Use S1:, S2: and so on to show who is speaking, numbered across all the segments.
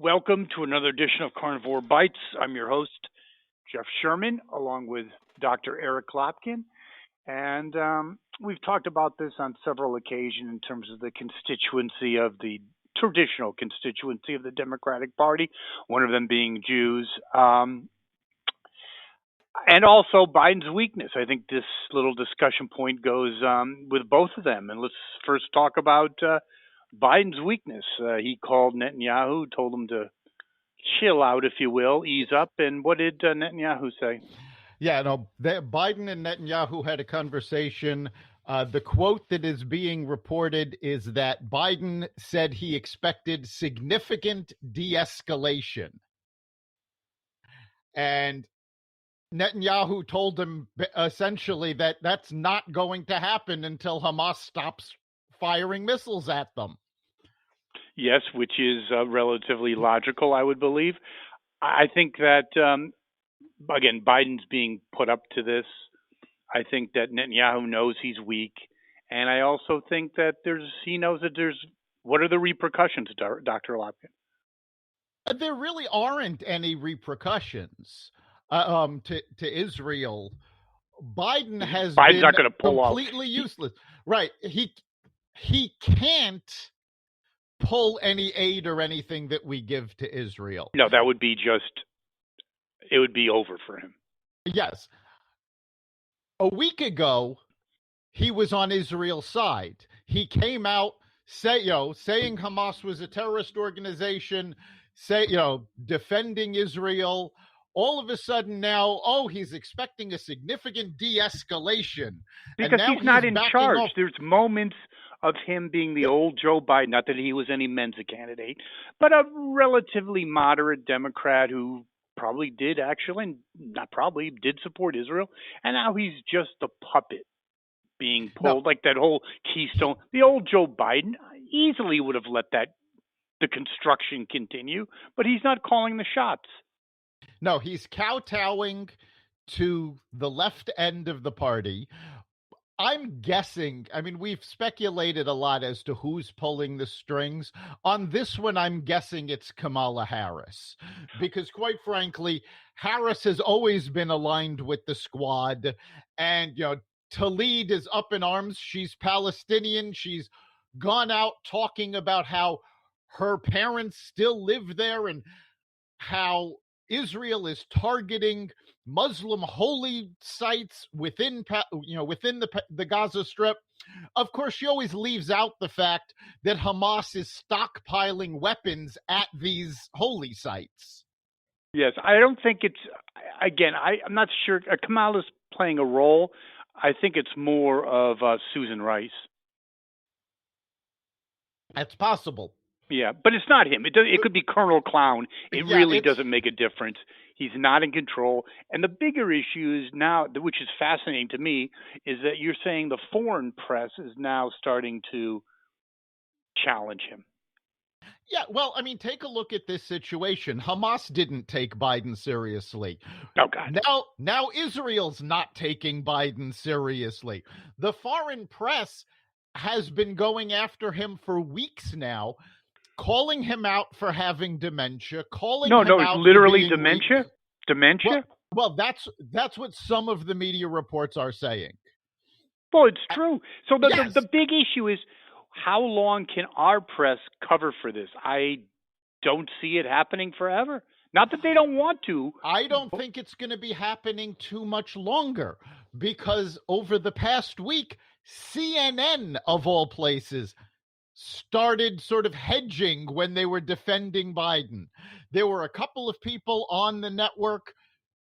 S1: Welcome to another edition of Carnivore Bites. I'm your host, Jeff Sherman, along with Dr. Eric Lopkin. And we've talked about this on several occasions in terms of the constituency of the traditional constituency of the Democratic Party, one of them being Jews, and also Biden's weakness. I think this little discussion point goes with both of them. And let's first talk about Biden's weakness. He called Netanyahu, told him to chill out, if you will, ease up. And what did Netanyahu say?
S2: Yeah, no, Biden and Netanyahu had a conversation. The quote that is being reported is that Biden said he expected significant de-escalation. And Netanyahu told him essentially that that's not going to happen until Hamas stops firing missiles at them.
S1: Yes, which is relatively logical, I would believe. I think that, again, Biden's being put up to this. I think that Netanyahu knows he's weak. And I also think that he knows that what are the repercussions, Dr. Lopkin?
S2: There really aren't any repercussions to Israel. Biden's been
S1: not going to pull
S2: completely useless. Right. He can't pull any aid or anything that we give to Israel.
S1: No, that would be it would be over for him.
S2: Yes. A week ago, he was on Israel's side. He came out saying Hamas was a terrorist organization, defending Israel. All of a sudden now, he's expecting a significant de-escalation.
S1: Because he's not in charge. There's moments of him being the old Joe Biden, not that he was any Mensa candidate, but a relatively moderate Democrat who probably did support Israel. And now he's just a puppet being pulled, like that whole Keystone. The old Joe Biden easily would have let the construction continue, but he's not calling the shots.
S2: No, he's kowtowing to the left end of the party. I'm guessing, we've speculated a lot as to who's pulling the strings. On this one, I'm guessing it's Kamala Harris. Because quite frankly, Harris has always been aligned with the squad. And, Tlaib is up in arms. She's Palestinian. She's gone out talking about how her parents still live there and how Israel is targeting Muslim holy sites within the Gaza Strip. Of course, she always leaves out the fact that Hamas is stockpiling weapons at these holy sites.
S1: Yes, I don't think I'm not sure. Kamala's playing a role. I think it's more of Susan Rice.
S2: That's possible.
S1: Yeah, but it's not him. It could be Colonel Clown. It really doesn't make a difference. He's not in control. And the bigger issue is now, which is fascinating to me, is that you're saying the foreign press is now starting to challenge him.
S2: Yeah, well, take a look at this situation. Hamas didn't take Biden seriously.
S1: Oh, God.
S2: Now Israel's not taking Biden seriously. The foreign press has been going after him for weeks now, calling him out for having dementia,
S1: literally dementia?
S2: Weak.
S1: Dementia?
S2: Well, that's what some of the media reports are saying.
S1: Well, it's true. So
S2: yes.
S1: the big issue is, how long can our press cover for this? I don't see it happening forever. Not that they don't want to.
S2: I don't think it's going to be happening too much longer, because over the past week, CNN, of all places, started sort of hedging when they were defending Biden. There were a couple of people on the network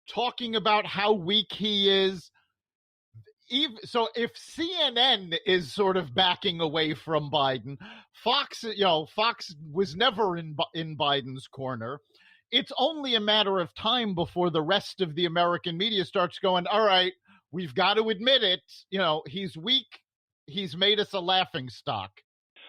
S2: talking about how weak he is. So if CNN is sort of backing away from Biden, Fox was never in Biden's corner. It's only a matter of time before the rest of the American media starts going, all right, we've got to admit it. He's weak. He's made us a laughing stock.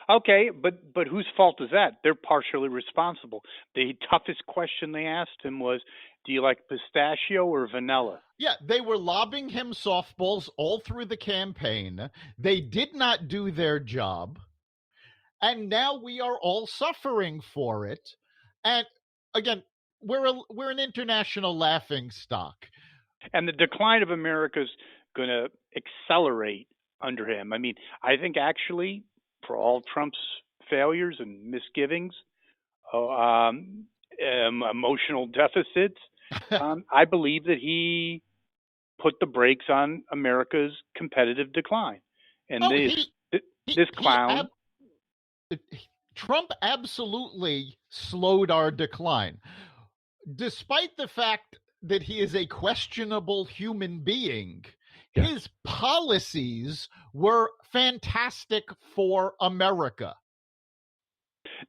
S1: Okay, but whose fault is that? They're partially responsible. The toughest question they asked him was, do you like pistachio or vanilla?
S2: Yeah, they were lobbing him softballs all through the campaign. They did not do their job. And now we are all suffering for it. And again, we're an international laughing stock.
S1: And the decline of America is going to accelerate under him. I mean, I think actually, for all Trump's failures and misgivings, uh, um, emotional deficits, I believe that he put the brakes on America's competitive decline. And
S2: Oh,
S1: this clown.
S2: Trump absolutely slowed our decline, despite the fact that he is a questionable human being. Yes. His policies were fantastic for America.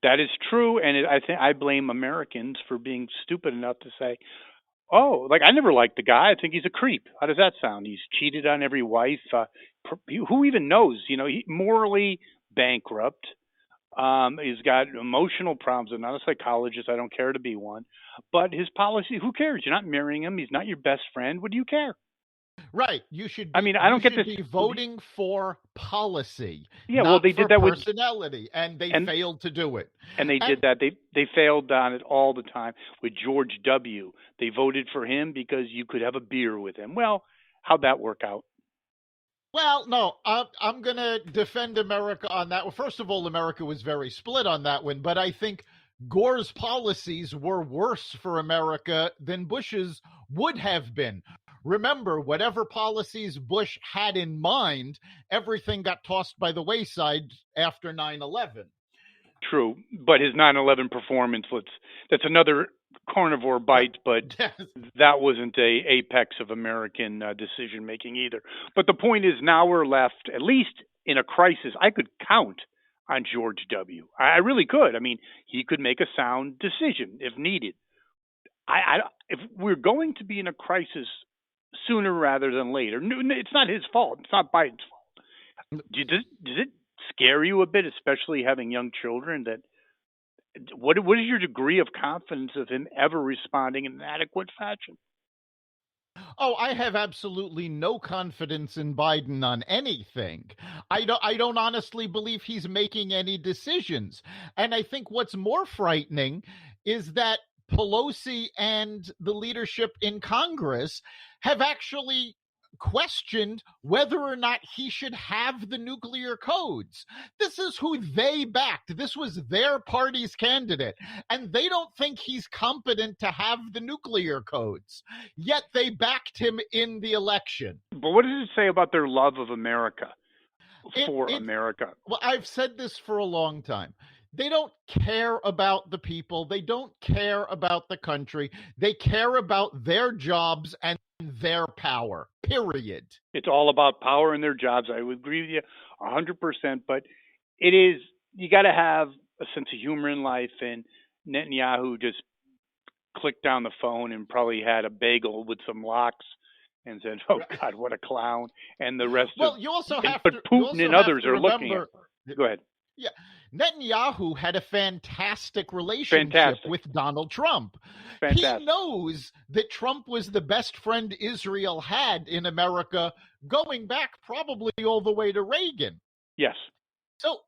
S1: That is true, and I blame Americans for being stupid enough to say, "Oh, like I never liked the guy. I think he's a creep." How does that sound? He's cheated on every wife. Who even knows? You know, he's morally bankrupt. He's got emotional problems. I'm not a psychologist. I don't care to be one. But his policy, who cares? You're not marrying him. He's not your best friend. What do you care?
S2: Right. You should.
S1: I mean, I don't get this.
S2: Be voting for policy.
S1: Yeah, well, they did that with
S2: personality, and they failed to do it.
S1: And they did that. They failed on it all the time with George W. They voted for him because you could have a beer with him. Well, how'd that work out?
S2: Well, no, I'm going to defend America on that. Well, first of all, America was very split on that one, but I think Gore's policies were worse for America than Bush's would have been. Remember, whatever policies Bush had in mind, everything got tossed by the wayside after 9/11.
S1: True, but his 9/11 performance, that's another carnivore bite, but that wasn't a apex of American decision making either. But the point is, now we're left, at least in a crisis. I could count on George W. I really could. I mean, he could make a sound decision if needed. If we're going to be in a crisis sooner rather than later, it's not his fault. It's not Biden's fault. Does it scare you a bit, especially having young children? That what is your degree of confidence of him ever responding in an adequate fashion?
S2: Oh, I have absolutely no confidence in Biden on anything. I don't honestly believe he's making any decisions. And I think what's more frightening is that Pelosi and the leadership in Congress have actually questioned whether or not he should have the nuclear codes. This is who they backed. This was their party's candidate, and they don't think he's competent to have the nuclear codes, yet they backed him in the election.
S1: But what does it say about their love of America, America?
S2: Well, I've said this for a long time. They don't care about the people. They don't care about the country. They care about their jobs and their power, period.
S1: It's all about power and their jobs. I would agree with you 100%, but you got to have a sense of humor in life, and Netanyahu just clicked down the phone and probably had a bagel with some lox and said, "Oh God, what a clown." And the rest
S2: you also have
S1: but Putin and others are looking at. Go ahead.
S2: Yeah. Netanyahu had a fantastic relationship with Donald Trump. Fantastic. He knows that Trump was the best friend Israel had in America going back probably all the way to Reagan.
S1: Yes.
S2: So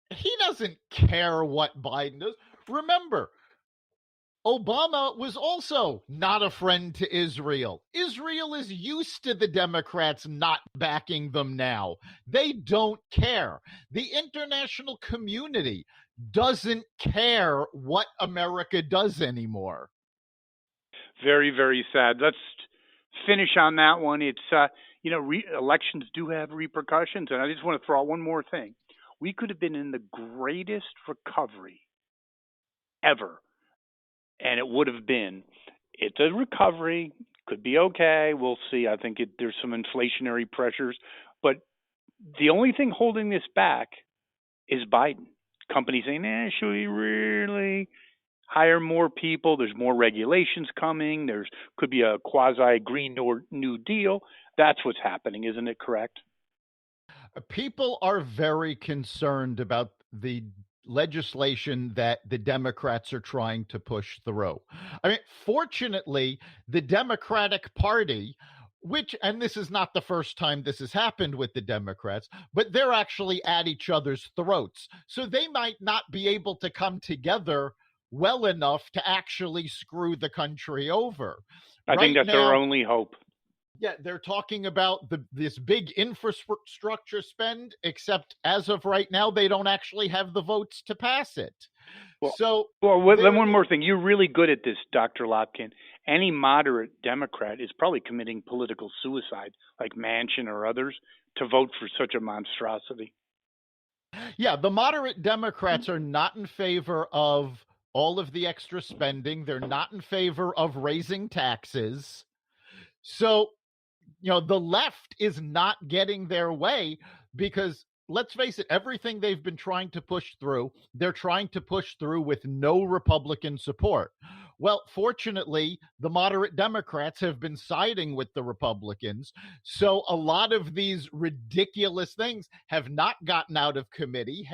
S2: he doesn't care what Biden does. Remember, Obama was also not a friend to Israel. Israel is used to the Democrats not backing them now. They don't care. The international community doesn't care what America does anymore.
S1: Very, very sad. Let's finish on that one. It's, elections do have repercussions. And I just want to throw out one more thing. We could have been in the greatest recovery ever. And it would have been. It's a recovery. Could be okay. We'll see. I think there's some inflationary pressures. But the only thing holding this back is Biden. Companies saying, should we really hire more people? There's more regulations coming. Could be a quasi-Green New Deal. That's what's happening. Isn't it correct?
S2: People are very concerned about the legislation that the Democrats are trying to push through. I mean, fortunately, the Democratic Party, and this is not the first time this has happened with the Democrats, but they're actually at each other's throats. So they might not be able to come together well enough to actually screw the country over.
S1: I think that's our only hope.
S2: Yeah, they're talking about this big infrastructure spend, except as of right now, they don't actually have the votes to pass it.
S1: Well, one more thing. You're really good at this, Dr. Lopkin. Any moderate Democrat is probably committing political suicide, like Manchin or others, to vote for such a monstrosity.
S2: Yeah, the moderate Democrats are not in favor of all of the extra spending. They're not in favor of raising taxes. So, the left is not getting their way because, let's face it, everything they've been trying to push through, they're trying to push through with no Republican support. Well, fortunately, the moderate Democrats have been siding with the Republicans. So a lot of these ridiculous things have not gotten out of committee,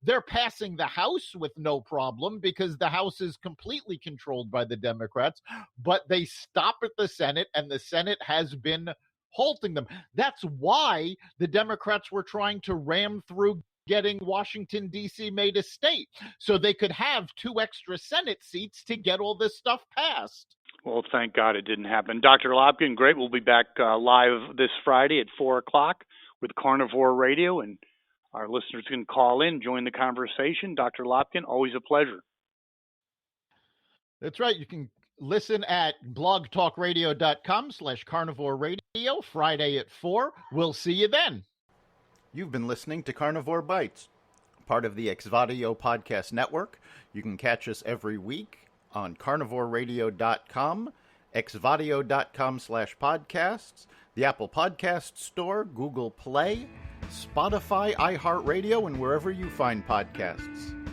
S2: they're passing the House with no problem because the House is completely controlled by the Democrats, but they stop at the Senate, and the Senate has been halting them. That's why the Democrats were trying to ram through getting Washington, D.C. made a state so they could have 2 extra Senate seats to get all this stuff passed.
S1: Well, thank God it didn't happen. Dr. Lopkin, great. We'll be back live this Friday at 4 o'clock with Carnivore Radio, and our listeners can call in, join the conversation. Dr. Lopkin, always a pleasure.
S2: That's right. You can listen at blogtalkradio.com/Carnivore Radio Friday at 4. We'll see you then. You've been listening to Carnivore Bites, part of the Exvadio Podcast Network. You can catch us every week on carnivoreradio.com, exvadio.com/podcasts, the Apple Podcast Store, Google Play, Spotify, iHeartRadio, and wherever you find podcasts.